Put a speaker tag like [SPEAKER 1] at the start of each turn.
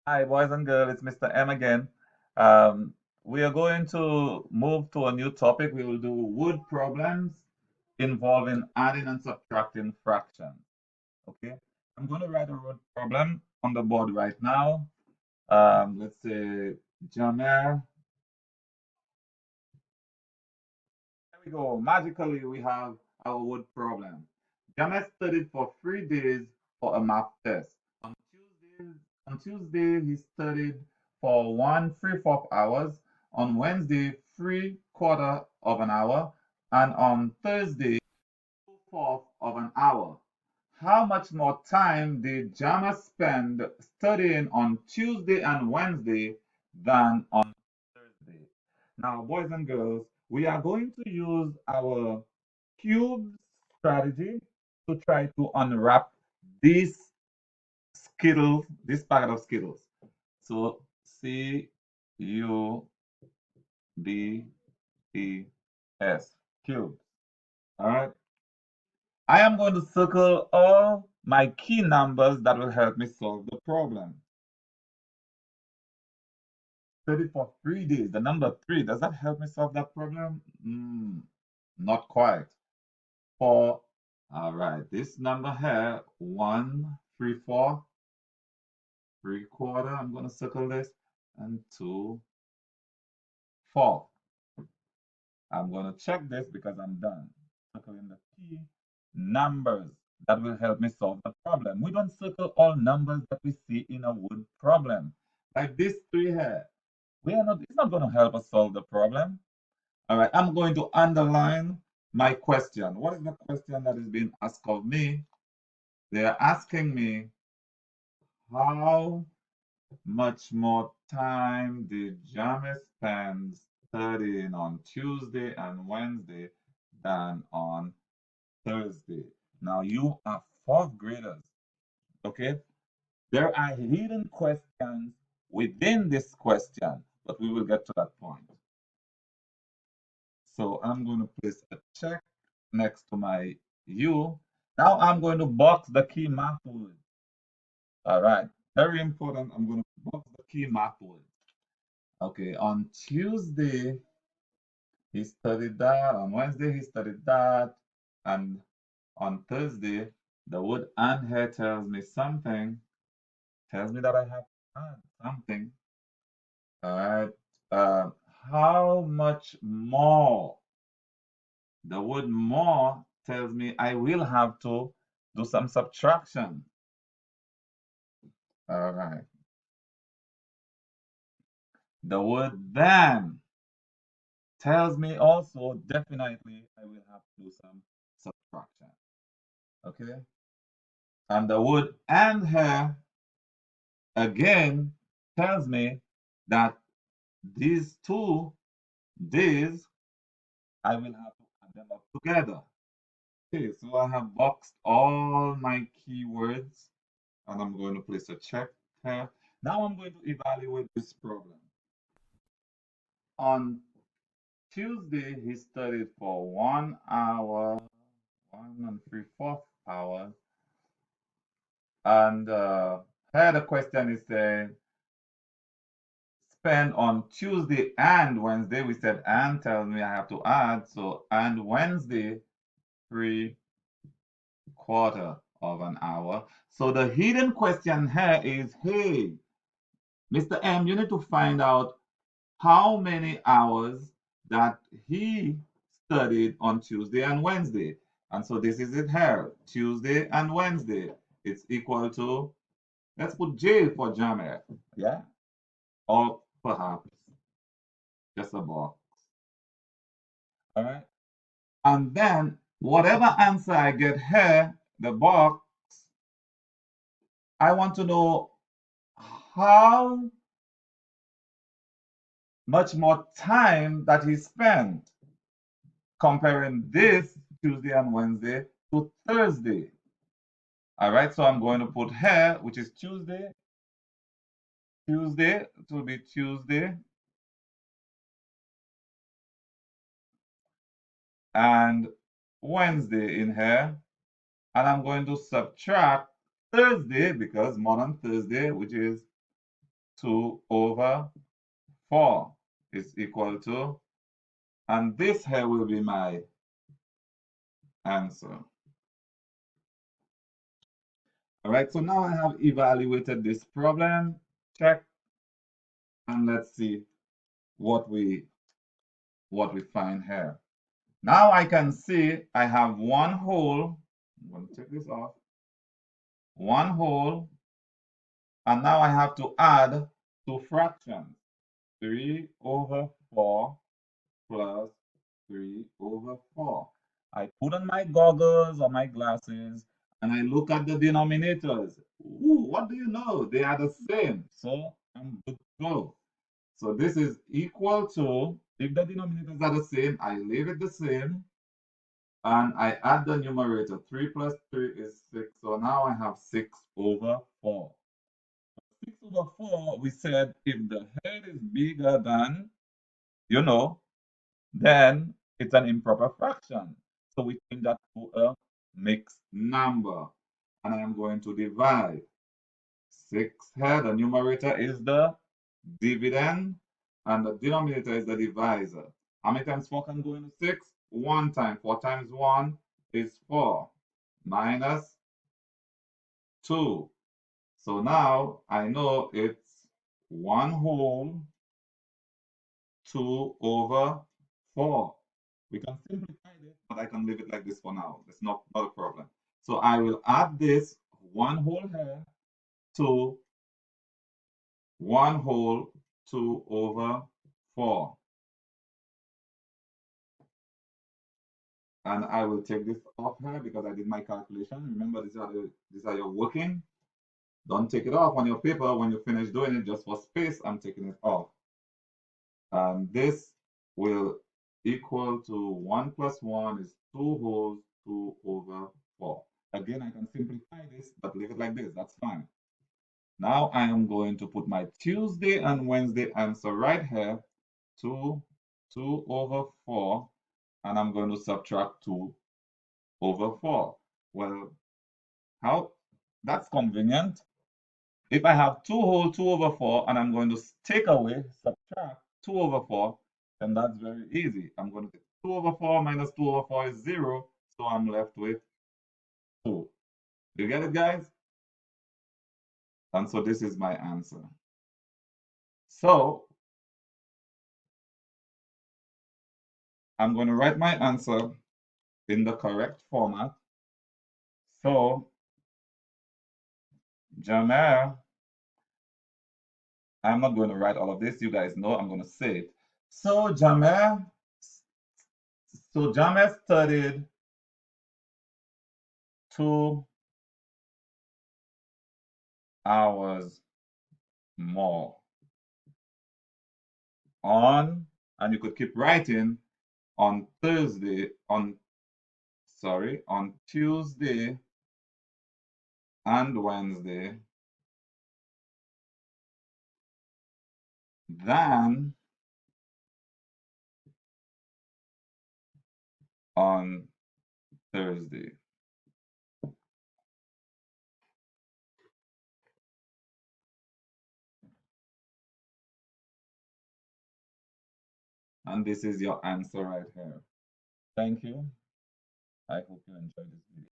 [SPEAKER 1] Hi, boys and girls, it's Mr. M again. Um, we are going to move to a new topic. We will do word problems involving adding and subtracting fractions. Okay, I'm going to write a word problem on the board right now. Let's say Jamer. There we go. Magically, we have our word problem. Jamer studied for 3 days for a math test. On Tuesday, he studied for one three-fourth hours. On Wednesday, three-quarter of an hour. And on Thursday, two-fourth of an hour. How much more time did Jama spend studying on Tuesday and Wednesday than on Thursday? Now, boys and girls, we are going to use our cube strategy to try to unwrap these Skittles, this packet of Skittles. So Cubes, cubes. All right. I am going to circle all my key numbers that will help me solve the problem. Study for 3 days. The number 3, does that help me solve that problem? Not quite. Four. All right. This number here, 1, 3, 4, three-quarter. I'm going to circle this. And 2, 4. I'm going to check this because I'm done. Circling the key numbers that will help me solve the problem. We don't circle all numbers that we see in a word problem. Like this 3 here. It's not going to help us solve the problem. All right, I'm going to underline my question. What is the question that is being asked of me? They are asking me, how much more time did James spend studying on Tuesday and Wednesday than on Thursday? Now, you are fourth graders, okay? There are hidden questions within this question, but we will get to that point. So I'm going to place a check next to my U. Now I'm going to box the key math word. All right, very important. I'm going to box the key math word. Okay, on Tuesday, he studied that. On Wednesday, he studied that. And on Thursday, the word and here tells me something, tells me that I have to add something. All right. Uh, how much more? The word more tells me I will have to do some subtraction. All right. The word than tells me also definitely I will have to do some subtraction. Okay. And the word and here again tells me that these 2 days I will have to add them up together. Okay, so I have boxed all my keywords and I'm going to place a check here. Now I'm going to evaluate this problem. On Tuesday, he studied for 1 hour, 1 and 3/4 hours. And here the question is saying, spend on Tuesday and Wednesday. We said and tells me I have to add. So, and Wednesday, 3/4 of an hour. So the hidden question here is, hey, Mr. M, you need to find out how many hours that he studied on Tuesday and Wednesday. And so this is it here, Tuesday and Wednesday. It's equal to, let's put J for Jamer, yeah? Or perhaps just a box, all right? And then whatever answer I get here, the box, I want to know how much more time that he spent comparing this Tuesday and Wednesday to Thursday. All right, so I'm going to put here, which is Tuesday. Tuesday, it will be Tuesday. And Wednesday in here. And I'm going to subtract Thursday because more than Thursday, which is 2 over 4 is equal to, and this here will be my answer. All right, so now I have evaluated this problem. Check, and let's see what we find here. Now I can see I have one whole. I'm going to take this off. One whole, and now I have to add two fractions. 3 over 4 plus 3 over 4. I put on my goggles or my glasses and I look at the denominators. Ooh, what do you know? They are the same. So I'm good to go. So this is equal to, if the denominators are the same, I leave it the same. And I add the numerator. 3 plus 3 is 6. So now I have 6 over 4. 6 over 4, we said if the head is bigger than, then it's an improper fraction. So we change that to a mixed number. And I'm going to divide. 6 here, the numerator is the dividend, and the denominator is the divisor. How many times 4 can go into 6? 1 time. 4 times 1 is 4. Minus 2. So now I know it's 1 whole 2 over 4. We can simplify this, but I can leave it like this for now. It's not a problem. So I will add this 1 whole here to 1 whole 2 over 4. And I will take this off here because I did my calculation. Remember, these are your working. Don't take it off on your paper. When you finish doing it, just for space, I'm taking it off. And this will equal to 1 plus 1 is 2 whole 2 over 4. Again, I can simplify this, but leave it like this. That's fine. Now I am going to put my Tuesday and Wednesday answer right here. 2 over 4. And I'm going to subtract 2 over 4. Well, how? That's convenient. If I have 2 whole 2 over 4 and I'm going to take away, subtract 2 over 4, then that's very easy. I'm going to take 2 over 4 minus 2 over 4 is 0, so I'm left with 2. You get it, guys? And so this is my answer. So I'm going to write my answer in the correct format. So Jamer, I'm not going to write all of this. You guys know I'm going to say it. So Jamer studied 2 hours more on, and you could keep writing, on Tuesday and Wednesday than on Thursday. And this is your answer right here. Thank you. I hope you enjoyed this video.